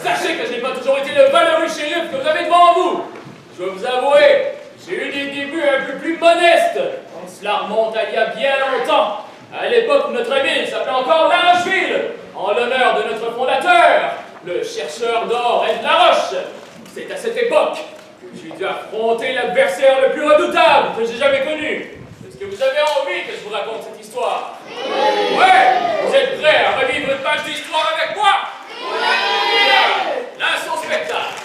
Sachez que je n'ai pas toujours été le valeureux shérif que vous avez devant vous. Je dois vous avouer, j'ai eu des débuts un peu plus modestes. Cela remonte à il y a bien longtemps, à l'époque où notre ville s'appelait encore La Rocheville, en l'honneur de notre fondateur, le chercheur d'or et de la roche. C'est à cette époque que j'ai dû affronter l'adversaire le plus redoutable que j'ai jamais connu. Est-ce que vous avez envie que je vous raconte cette histoire? Ouais! Vous êtes prêts à revivre une page d'histoire avec moi? Bien, là, son spectacle.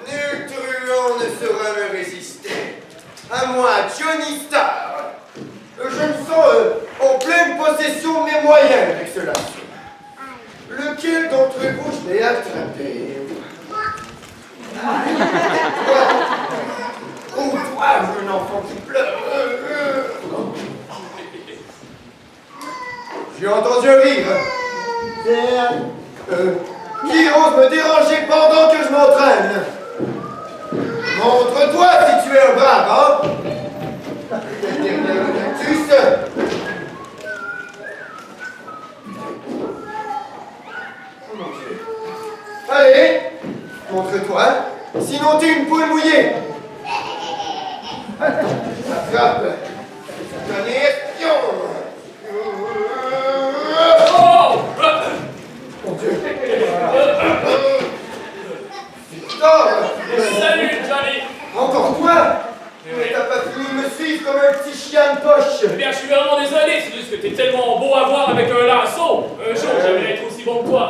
Nul truand ne saura me résister. À moi, Johnny Star. Je me sens en pleine possession de mes moyens avec cela. Lequel d'entre vous je l'ai attrapé? Oh, toi, jeune enfant qui pleure. J'ai entendu un rire. Qui ose me déranger pendant que je m'entraîne? Montre-toi si tu es un brave, hein? Quel dernier cactus? Oh mon Dieu. Allez, montre-toi, sinon t'es une poule mouillée. Attrape. Dernier espion. Oh! Mon Dieu. Victor! Salut, Johnny! Encore toi? Mais t'as pas fini de me suivre comme un petit chien de poche. Eh bien, je suis vraiment désolé, c'est juste que t'es tellement beau à voir avec un lasso. Un jour, j'aimerais être aussi bon que toi.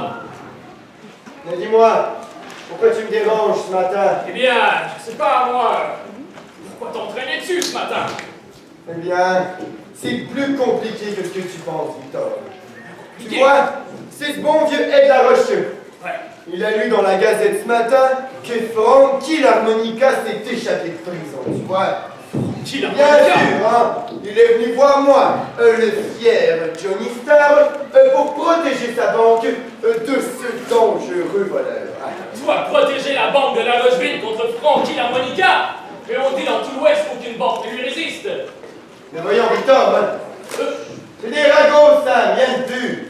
Mais dis-moi, pourquoi tu me déranges ce matin? Eh bien, je sais pas, moi. Pourquoi t'entraîner dessus ce matin? Eh bien, c'est plus compliqué que ce que tu penses, Victor. Tu vois, c'est ce bon vieux Ed La Rocheux. Ouais. Il a lu dans la gazette ce matin que Frankie l'harmonica s'est échappé de prison, tu vois. Qui l'a Bien sûr, hein, il est venu voir moi, le fier Johnny Star, pour protéger sa banque de ce dangereux voleur. Toi, protéger la banque de la Rocheville contre Frankie l'harmonica? Mais on dit dans tout l'Ouest qu'aucune banque ne lui résiste. Mais voyons, Victor, hein, c'est des ragots, ça, viens de plus.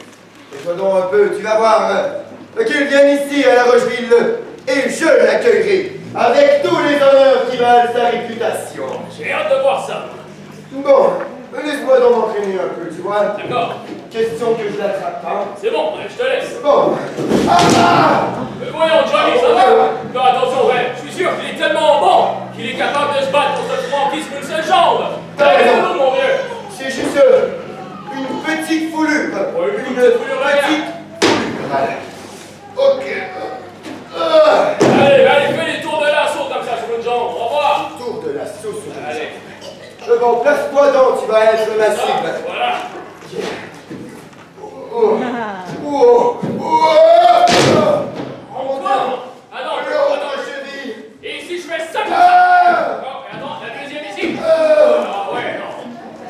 Tais-toi donc un peu, tu vas voir qu'ils viennent ici à la Rocheville et je l'accueillerai avec tous les honneurs qui valent sa réputation. J'ai hâte de voir ça. Bon, laisse-moi donc m'entraîner un peu, tu vois. D'accord. Question que je l'attrape, hein. C'est bon, je te laisse. Bon. Ah! Voyons, Johnny, ça va? Fais attention, ouais. Je suis sûr qu'il est tellement bon qu'il est capable de se battre contre ce Frankie sur une seule jambe. T'as raison. Allez, mon vieux. C'est juste une petite foulure. Ouais, une une petite foulure, petite foulure. Allez. Ok. Allez, fais les tours de lasso comme ça sur une jambe. Au revoir. Tour de la sauce. Allez. Bon, place-toi donc, tu vas être ma cible. Voilà. Oh. Oh. Oh. Encore. Attends, Alors, attends. ma cheville. Et si je fais ça comme ça? Ah! Oh, et attends, la deuxième ici. Ah ouais, non.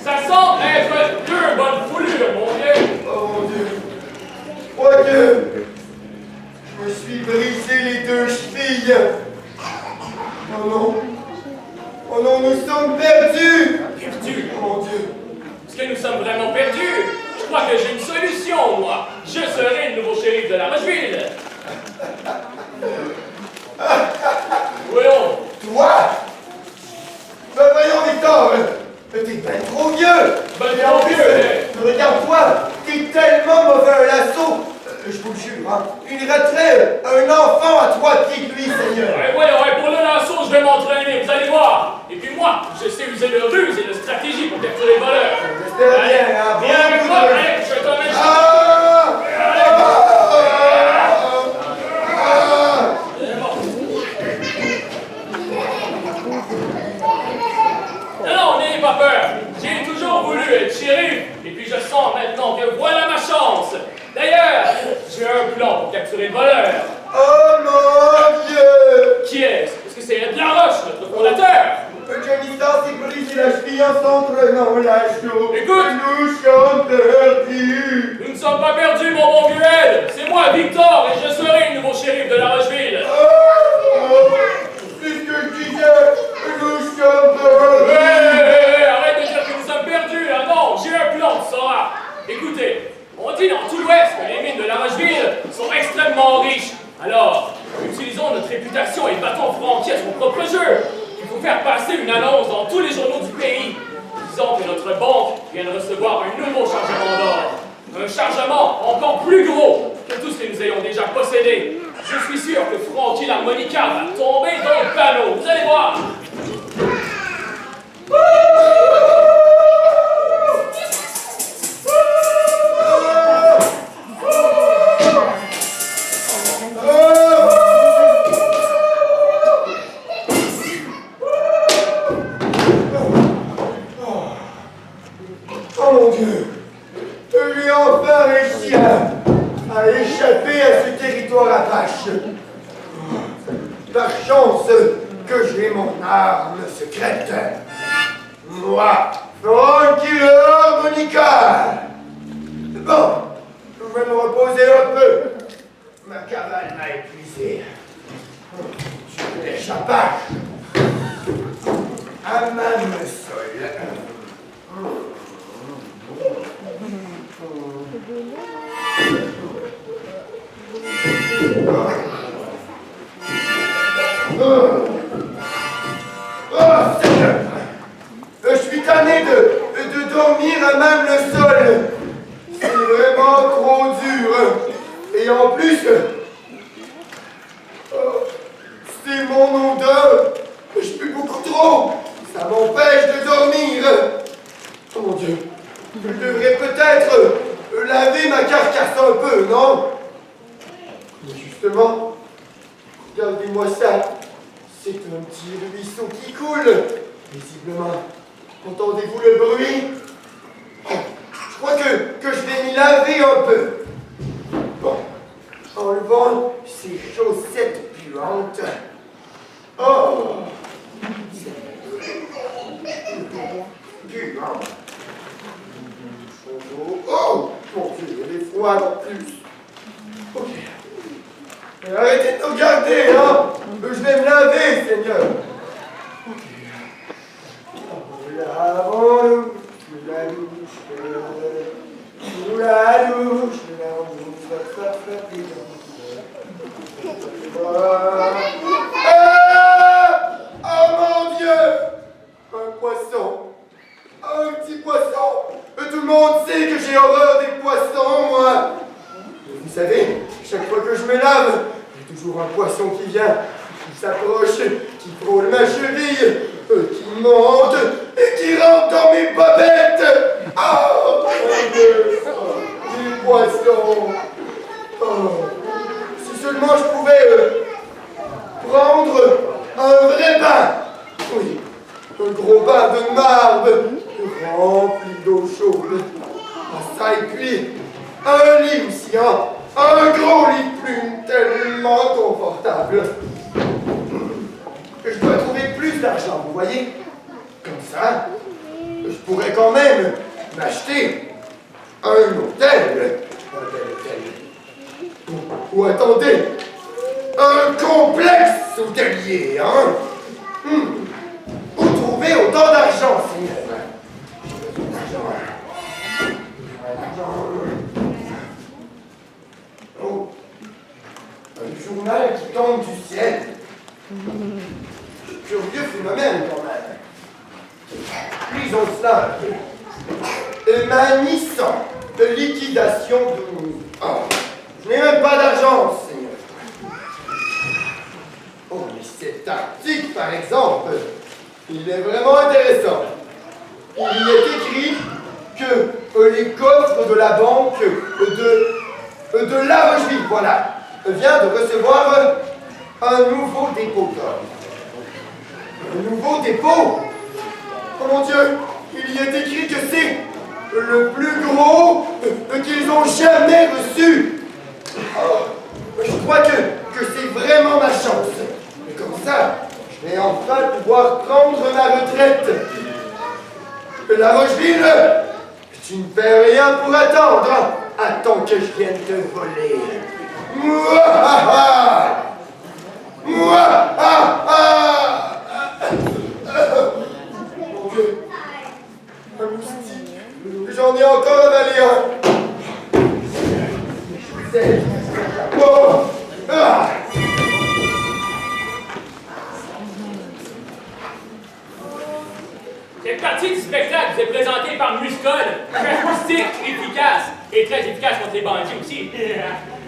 Ça semble être deux bonnes foulures, mon vieux. Oh mon Dieu. Moi que je me suis brisé les deux chevilles. Oh non. Oh non, nous sommes perdus. Perdu. Oh mon Dieu. Est-ce que nous sommes vraiment perdus? Je crois que j'ai une solution, moi. Je serai le nouveau shérif de la Rocheville. Voyons. Toi? Ben voyons, Victor. T'es ben trop vieux. Ben Et trop en plus, vieux, regarde-toi. T'es tellement mauvais un lasso. Je vous le jure, hein. Il raterait un enfant à 3 pieds de lui, Seigneur. Ouais, pour le lasso, je vais m'entraîner, vous allez voir. Et puis moi, je sais user de ruse et de stratégie pour capturer les voleurs. J'espère bien, hein. Viens avec Beaucoup moi, de- allez, je te mets. Ah! Non, n'ayez pas peur. J'ai toujours voulu être shérif. Et puis je sens maintenant que voilà ma chance. D'ailleurs, j'ai un plan pour capturer le voleur. Oh mon Dieu! Qui est-ce? Est-ce que c'est Ed Laroche, notre fondateur? Johnny Star s'est brisé la cheville en s'entraînant la chaux. Écoute! Nous sommes perdus! Nous ne sommes pas perdus, mon bon vieux Ed. C'est moi, Victor, et je serai le nouveau shérif de la Alors, utilisons notre réputation et battons Francky à son propre jeu. Il faut faire passer une annonce dans tous les journaux du pays, disant que notre banque vient de recevoir un nouveau chargement d'or. Un chargement encore plus gros que tout ce que nous ayons déjà possédé. Je suis sûr que Francky l'harmonica va tomber dans le panneau. Vous allez voir. Oh mon Dieu! J'ai enfin réussi à échapper à ce territoire apache. Par chance que j'ai mon arme secrète. Moi, Francky l'harmonica. Bon, je vais me reposer un peu. Ma cavale m'a épuisé. Je vais l'échappage. À même sol. Seigneur! Je suis tanné de dormir à même le sol. C'est vraiment trop dur. Et en plus, c'est mon odeur. Je pue beaucoup trop. Ça m'empêche de dormir. Oh mon Dieu. Je devrais peut-être laver ma carcasse un peu, non? Mais justement, regardez-moi ça. C'est un petit ruisseau qui coule. Visiblement, entendez-vous le bruit? Je crois que je vais m'y laver un peu. Bon, enlevons ces chaussettes puantes. Oh! Puant. Oh! Mon Dieu, il y a des froids en plus. Ok. Mais arrêtez de nous regarder, hein! Je vais me laver, Seigneur! Ok. Lavons-nous sous la douche, sous la douche, oh mon Dieu! Un poisson! Un petit poisson! Tout le monde sait que j'ai horreur des poissons, moi! Et vous savez, chaque fois que je me lave, il y a toujours un poisson qui vient, qui s'approche, qui frôle ma cheville, qui monte et qui rentre dans mes bobettes! Oh mon Dieu! Des poissons! Oh. Si seulement je pouvais prendre un vrai bain! Oui, un gros bain de marbre, rempli d'eau chaude. Ça et puis, un lit aussi, hein? Un gros lit de plumes tellement confortable. Je dois trouver plus d'argent, vous voyez? Comme ça, je pourrais quand même m'acheter un hôtel. Un bel hôtel. Ou attendez, un complexe hôtelier, hein? Où trouver autant d'argent, Seigneur? Oh, un journal qui tombe du ciel. Curieux phénomène, quand même. Lisons cela. Émanissant de liquidation de nuit. Oh, je n'ai même pas d'argent, Seigneur. Oh, mais cet article, par exemple, il est vraiment intéressant. Il y est écrit que les coffres de la banque de La Rocheville, voilà, vient de recevoir un nouveau dépôt d'or. Un nouveau dépôt? Oh mon Dieu, il y est écrit que c'est le plus gros qu'ils ont jamais reçu. Oh, je crois que c'est vraiment ma chance. Et comme ça, je vais enfin pouvoir prendre ma retraite. La Rocheville, tu ne fais rien pour attendre. Attends que je vienne te voler. Mouah! Mouah! Mon Dieu, un moustique. J'en ai encore avalé un. Oh! Ah! code, très acoustique, efficace, et très efficace contre les bandits aussi.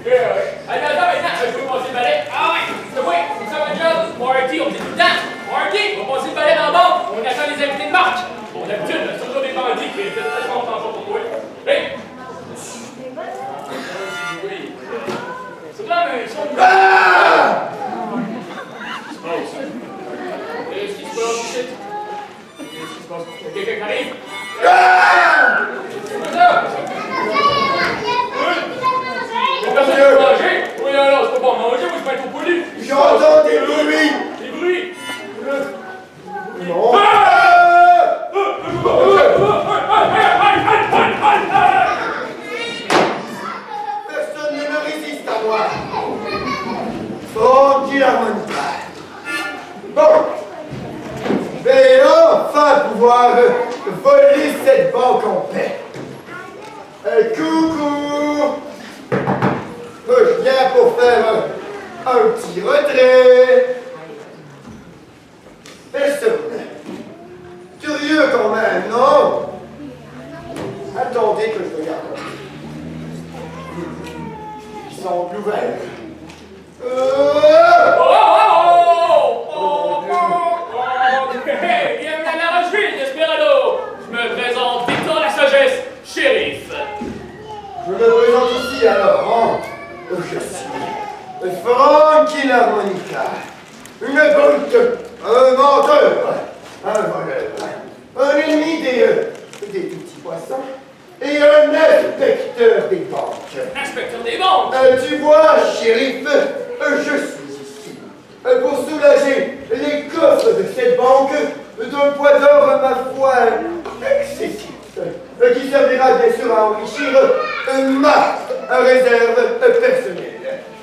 Allez, attends, maintenant, je peux passer le balai. Ah oui, c'est ça ma job. Marty, on me dit tout le temps. Marty, on va passer le balai dans la banque. On attend les invités de marque. Bon, d'habitude, c'est toujours des bandits qui étaient très contents pour toi. Hey! C'est là, mais ils sont... Qu'est-ce qui se passe ici? Qu'est-ce qui se passe? Il y a quelqu'un qui arrive? C'est ça? Personne ne peut manger? Oui, alors, c'est pas pour manger, moi je vais être au poli. J'entends des bruits. Des bruits? Non. Personne ne me résiste à moi. Frankie l'harmonica. Bon. Je vais enfin pouvoir voler cette banque en paix. Coucou. Je viens pour faire un petit retrait. Personne. Curieux quand même, non? Attendez que je regarde. Ils semblent ouverts. Bienvenue à la Rocheville, Desperado. Je me présente Victor la Sagesse, shérif. Je me présente ici alors, hein? Je suis Frankie l'harmonica. Une brute, un menteur, un voleur, un ennemi des petits poissons et un inspecteur des banques. Inspecteur des banques. Tu vois, shérif, je suis ici pour soulager les coffres de cette banque d'un poids d'or, ma foi, excessif, qui servira bien sûr à enrichir ma réserve personnelle.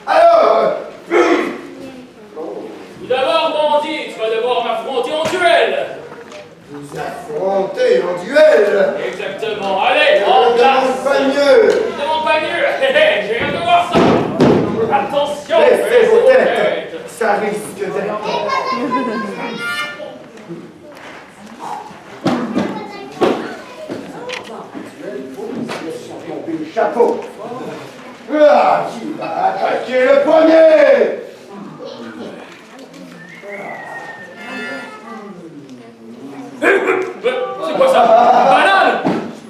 Alors, puis... Tout d'abord, bandit, tu vas devoir m'affronter en duel. Vous affrontez en duel. Exactement. Allez, Je en ne demande place. pas mieux. Je demande pas mieux. J'ai rien de voir ça. Attention. Baissez vos têtes. Ça risque d'être... Tomber le chapeau. Ah, qui va attaquer le premier? C'est quoi ça? Une banane?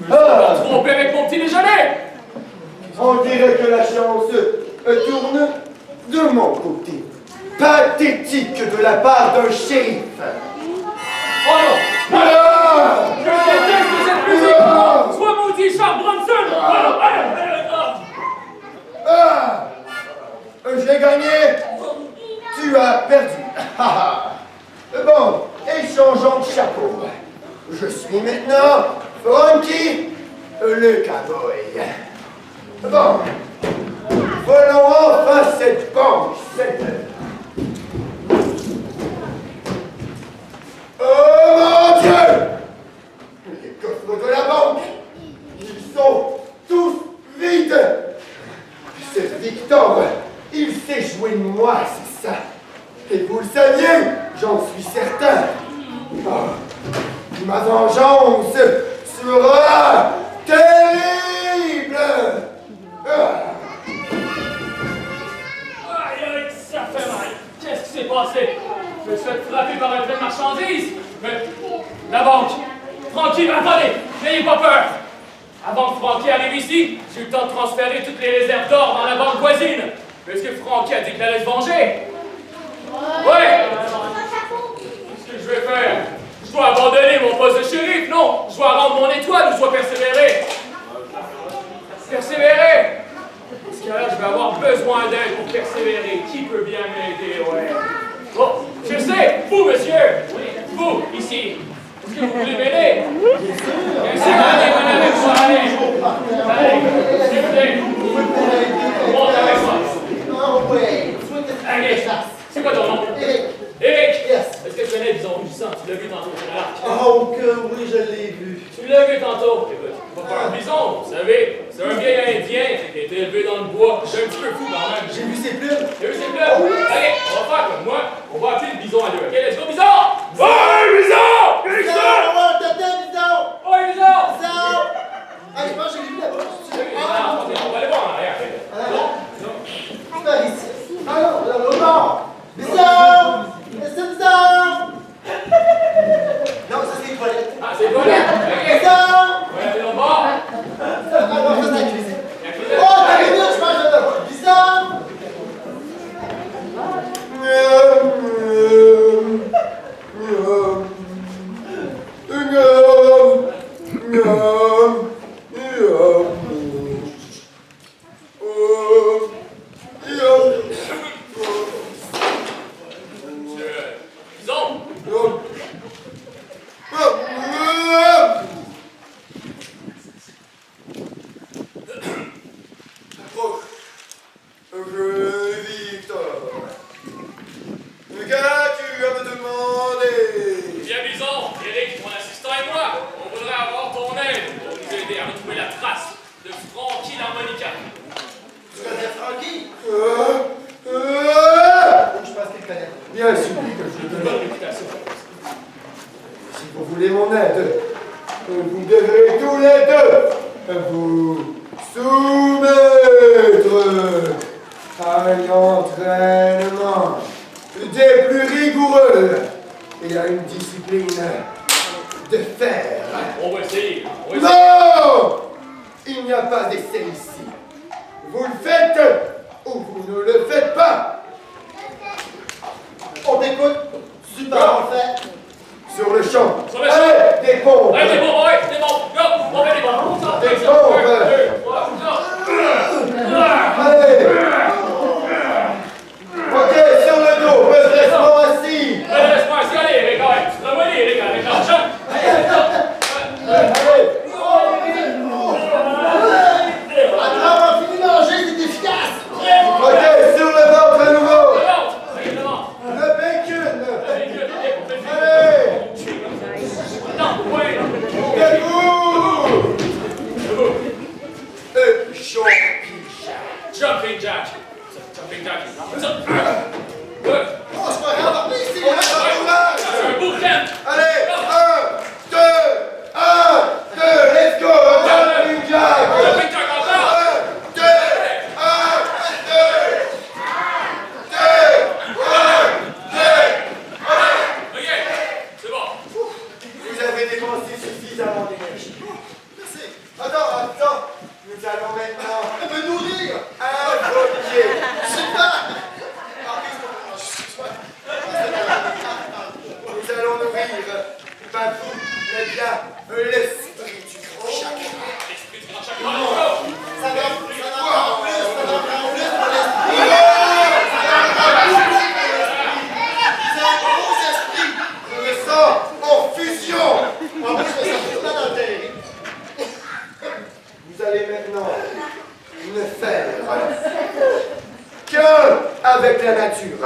Je me suis trompé avec mon petit déjeuner. On dirait que la chance tourne de mon côté. Pathétique de la part d'un shérif. Oh non! Ah! Je déteste cette musique! Sois maudit, Charles Bronson! Ah! J'ai gagné. Tu as perdu. Bon, échangeons de chapeau. Je suis maintenant Frankie le cowboy. Bon, volons enfin cette banque. Oh mon Dieu! Les coffres de la banque, ils sont tous vides. C'est Victor, il s'est joué de moi, c'est ça. Et vous le saviez, j'en suis certain. Oh, ma vengeance sera terrible. Aïe, aïe, ça fait mal. Qu'est-ce qui s'est passé? Je me suis fait frapper par un train de marchandises. Mais la banque. Frankie, attendez, n'ayez pas peur. Avant que Frankie arrive ici, j'ai eu le temps de transférer toutes les réserves d'or dans la banque voisine. Est-ce que Frankie a dit qu'il allait se venger? Ouais. Qu'est-ce que je vais faire? Je dois abandonner mon poste de shérif, non? Je dois rendre mon étoile ou je dois persévérer? Persévérer? Parce que là, je vais avoir besoin d'aide pour persévérer. Qui peut bien m'aider, ouais? Bon, je sais, vous, monsieur! Oui, vous, ici. Est-ce que vous voulez m'aider? Bien sûr, allez, venez avec moi, allez! Allez, s'il vous plaît. Monte avec moi. Allez, c'est quoi ton nom? Eric! Est-ce que tu connais Bison Rugissant? Tu l'as vu tantôt sur l'arc? Oh que oui, je l'ai vu. Tu l'as vu tantôt? Écoute, c'est pas un bison, vous savez. C'est un vieil Indien qui a été élevé dans le bois. C'est un petit peu fou quand même. J'ai vu ses plumes. T'as vu ses plumes? Allez, on va faire comme moi. On va appeler le bison à deux. Ok, let's go, bison! Ouais, bison! Bison! Oh, t'as bison! Ouais, bison! Bison! Bien sûr que je Bonne donne. réputation. Si vous voulez mon aide, vous devrez tous les deux vous soumettre à un entraînement des plus rigoureux et à une discipline de fer. On va essayer. Non! Il n'y a pas d'essai ici. Vous le faites ou vous ne le faites pas. On t'écoute. Super, on fait. Sur le champ. Sur le champ. Allez, des pompes. Ouais, c'est bon, ouais, c'est bon. Go, on fait des bons. Des pompes. 1, 2, 3, Allez. Ok, sur le dos, redressement assis. laisse-moi assis, allez, les gars, tu te revois, les gars, Attrape un fini manger, c'est efficace. Ok, sur le ventre à nouveau. Devant. Le bacon. Allez. Debout. Jumping jack. Jumping jack. Oh, c'est pas grave, ici. C'est un bootcamp. Allez, 1, 2, 1, 2, let's go. Jumping jack. Jumping jack encore. 1, 2, 1, 2, 2, 1, 2. Ok, c'est bon. Vous avez dépensé suffisamment d'énergie. Merci. Attends. Nous allons maintenant Me nourrir. invoquer. Super. Nous allons nourrir, pas vous, mais bien l'esprit du grand chakra. L'esprit du grand chakra. Go. Ça donne en plus pour l'esprit. C'est un gros esprit. Je me sens en fusion. En plus, je me sens tout dans le terrain. Vous allez maintenant ne faire qu'un avec la nature.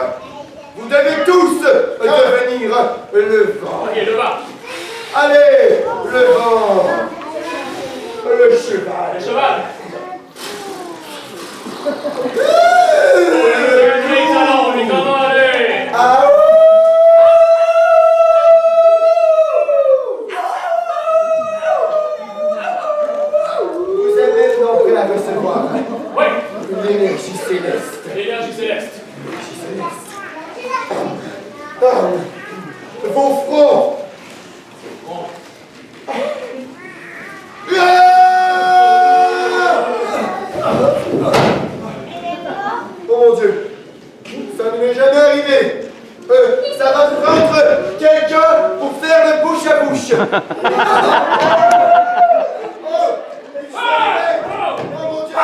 Vous devez tous devenir le vent. Ok, le bas. Allez, le vent, le cheval. Le cheval. Les talons, allez. Ah, vous êtes maintenant prêts à recevoir Oui, l'énergie céleste. l'énergie céleste. Vos fronts. Oh mon Dieu, ça ne m'est jamais arrivé. Ça va prendre quelqu'un pour faire le bouche à bouche. Oh mon Dieu.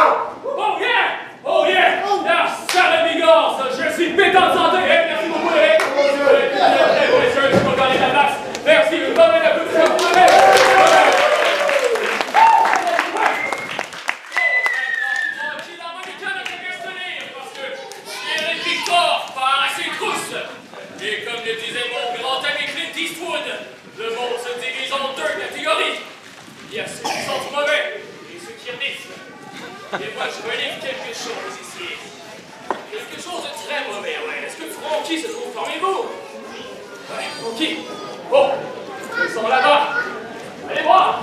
Oh yeah! Oh yeah! La sale bigorre, je suis pétant de santé! Merci beaucoup, Eric! Je peux gagner la place! Merci, une bonne applaudissement pour Eric! Eric Victor part à ses trousses! Et comme le disait mon grand ami Clint Eastwood, le monde se divise en deux catégories. Il y a ceux qui sont mauvais et ceux qui renisent. Et moi, je relève quelque chose ici. Quelque chose de très mauvais, ouais. Est-ce que Frankie se trouve parmi vous? Ouais, Frankie. Bon, ils sont là-bas. Allez voir.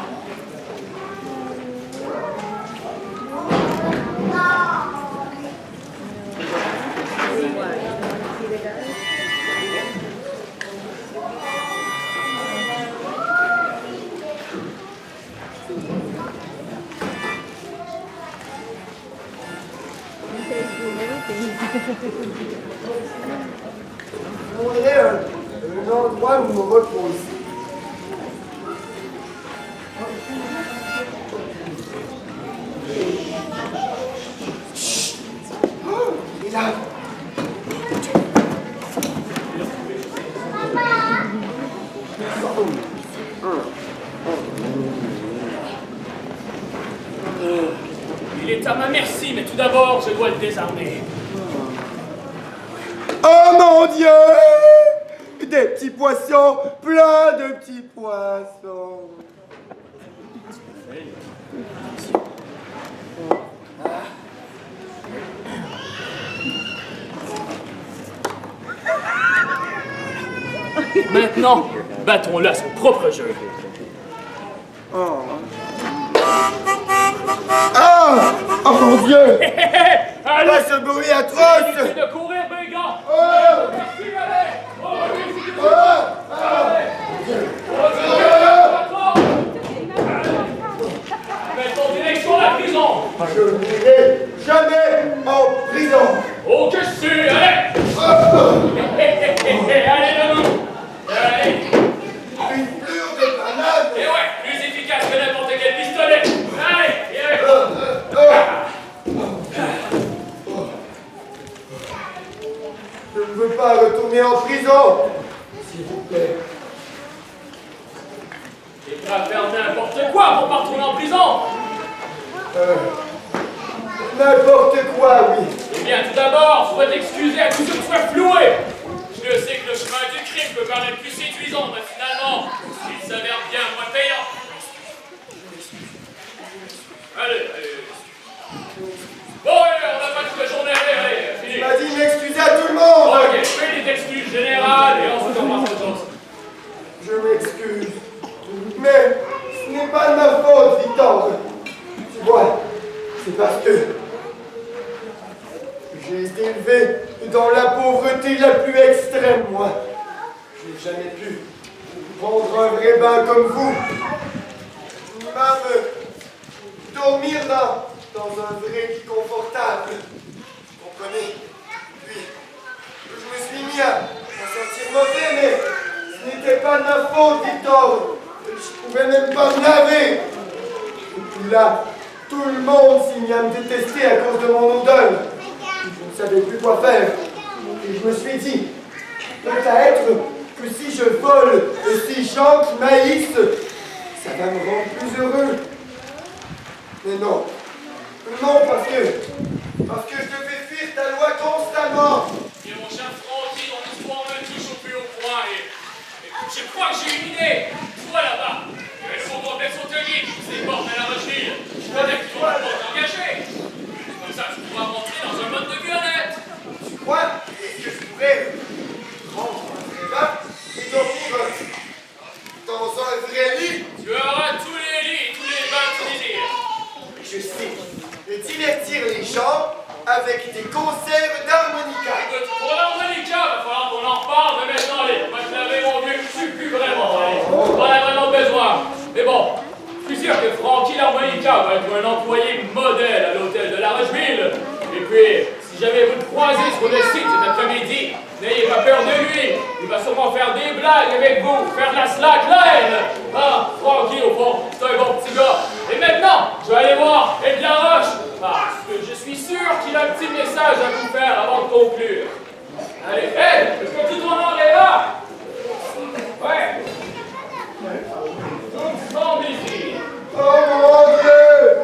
Je voudrais un endroit où me reposer. Chut. Oh, il est là. Il est à ma merci, mais tout d'abord, je dois le désarmer. Oh mon Dieu! Des petits poissons, plein de petits poissons. Maintenant, battons-le à son propre jeu. Ah! Oh mon Dieu! Allez, Pas ce bruit atroce! inutile de courir, brigand! Oh! Merci, allez! Oh, oui, c'est du Oh! allez! Mettons direction la prison! Je n'irai jamais en prison! Oh, que je suis! Allez! Allez, debout! Allez! Une plure de banane! Et ouais, plus efficace que n'importe quel pistolet! Allez! Je ne veux pas retourner en prison! S'il vous plaît. T'es prêt à faire n'importe quoi pour pas retourner en prison! N'importe quoi, oui. Eh bien, tout d'abord, je dois t'excuser à tous ceux qui soient floués! Je sais que le chemin du crime peut paraître plus séduisant, mais finalement, il s'avère bien moins payant. Allez, allez. Bon, allez, on n'a pas toute la journée, allez, Tu fini. m'as dit de m'excuser à tout le monde! Ok, fais des excuses générales et ensuite on passe à autre chose. Je m'excuse. Mais ce n'est pas de ma faute, Victor. Tu vois, c'est parce que j'ai été élevé dans la pauvreté la plus extrême, moi. Je n'ai jamais pu prendre un vrai bain comme vous. Ni même dormir dans un vrai lit confortable. Vous comprenez? Puis, je me suis mis à sentir mauvais, mais ce n'était pas de ma faute, Victor. Je pouvais même pas me laver. Et puis là, tout le monde s'est mis à me détester à cause de mon odeur. Je ne savais plus quoi faire. Et je me suis dit, peut-être que si je vole ces gens qui m'haïssent, ça va me rendre plus heureux. Mais non. Non, parce que je devais fuir ta loi constamment. Et mon cher Francky, ton histoire me touche au plus haut point et je crois que j'ai une idée. Toi là-bas, le nouveau complexe hôtelier qui vous éporte à la Rocheville. Je connais que tu vas t'engager. Comme ça, tu pourras rentrer dans un mode de bien-être. Tu crois que je pourrais prendre un vrai bain et dormir dans un vrai lit? Tu auras tous les lits, tous les bains que tu désires. Je sais. Et divertir les gens avec des conserves d'harmonica. Écoute, pour l'harmonica, il va falloir qu'on en reparle, mais maintenant, allez, moi je l'avais, mon vieux, je suis plus vraiment, allez, on en a vraiment besoin. Mais bon, je suis sûr que Francky l'harmonica va être un employé modèle à l'hôtel de la Rocheville. Et puis, si jamais vous le croisez sur le site cet après-midi, n'ayez pas peur de lui. Il va sûrement faire des blagues avec vous, faire de la slackline. Ah, Francky, au fond, c'est un bon petit gars. Et maintenant, je vais aller voir Ed Laroche, parce que je suis sûr qu'il a un petit message à vous faire avant de conclure. Allez, Ed, est-ce que tout ton nom est là? Ouais. Tout semble ici. Oh mon Dieu!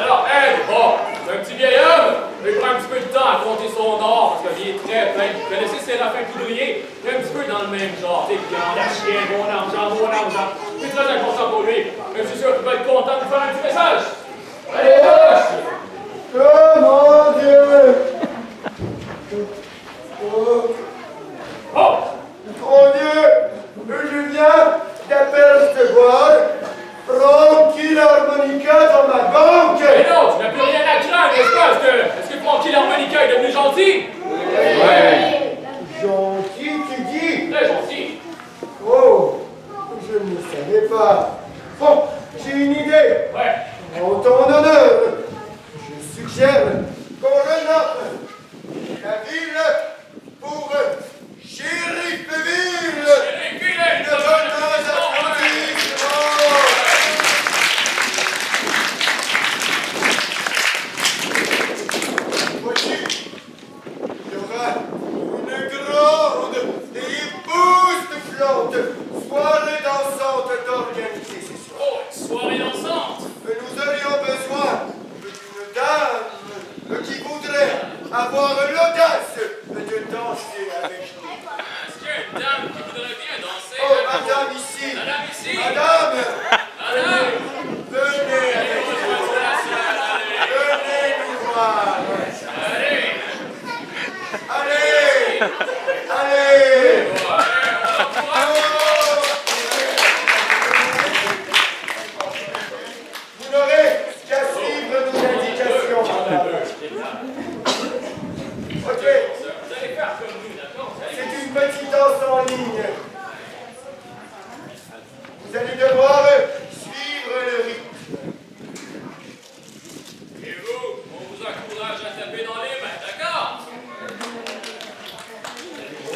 Alors, Ed, bon, c'est un petit vieil homme, mais il prend un petit peu de temps à compter son or, parce qu'il est très plein. Vous connaissez Séraphin Coudrier? Il est un petit peu dans le même genre, tu sais, viande à chien, bon argent. C'est très important pour lui. Mais je suis sûr qu'il va être content de vous faire un petit message. Allez, Laroche! Oh mon Dieu! Oh, Oh! mon Dieu! Je viens d'apercevoir Francky l'harmonica dans ma banque! Mais non, tu n'as plus rien à craindre, n'est-ce pas? Est-ce que Francky l'harmonica est devenu gentil? Ouais. Gentil, tu dis? Très gentil. Oh, je ne savais pas. Bon, j'ai une idée. Ouais. En ton honneur, je suggère qu'on renomme la ville pour Sheriffville. Sheriffville, Une renaissance applaudissements. Voici, il y aura une grande et époustouflante soirée dansante d'organiser ce soir. Oh, une soirée dansante. Nous aurions besoin d'une dame qui voudrait avoir l'audace de danser avec nous. Est-ce qu'il y a une dame qui voudrait bien danser? Oh, madame ici! Madame ici? Madame! Madame! Venez Allez, avec rejoins nous! la salle, allez! Venez nous voir! Allez! Allez! Allez! Vous n'aurez qu'à suivre nos indications. Ok. Vous allez faire comme nous, d'accord? C'est une petite danse en ligne. Vous allez devoir suivre le rythme. Et vous, on vous encourage à taper dans les mains, d'accord?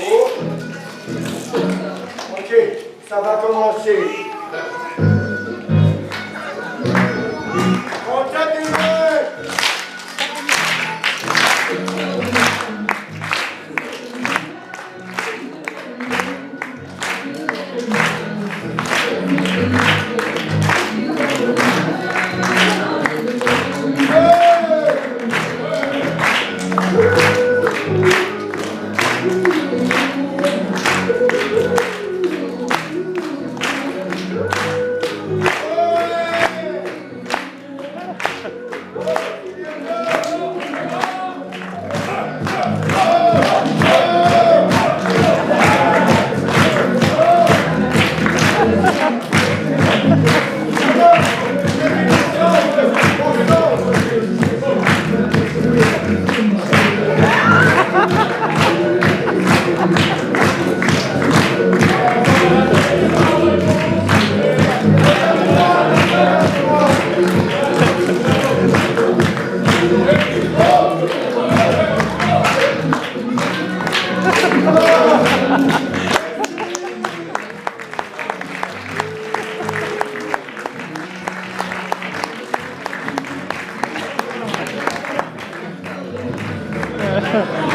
Oh. Ok, ça va commencer. On tape une main.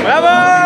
Bravo!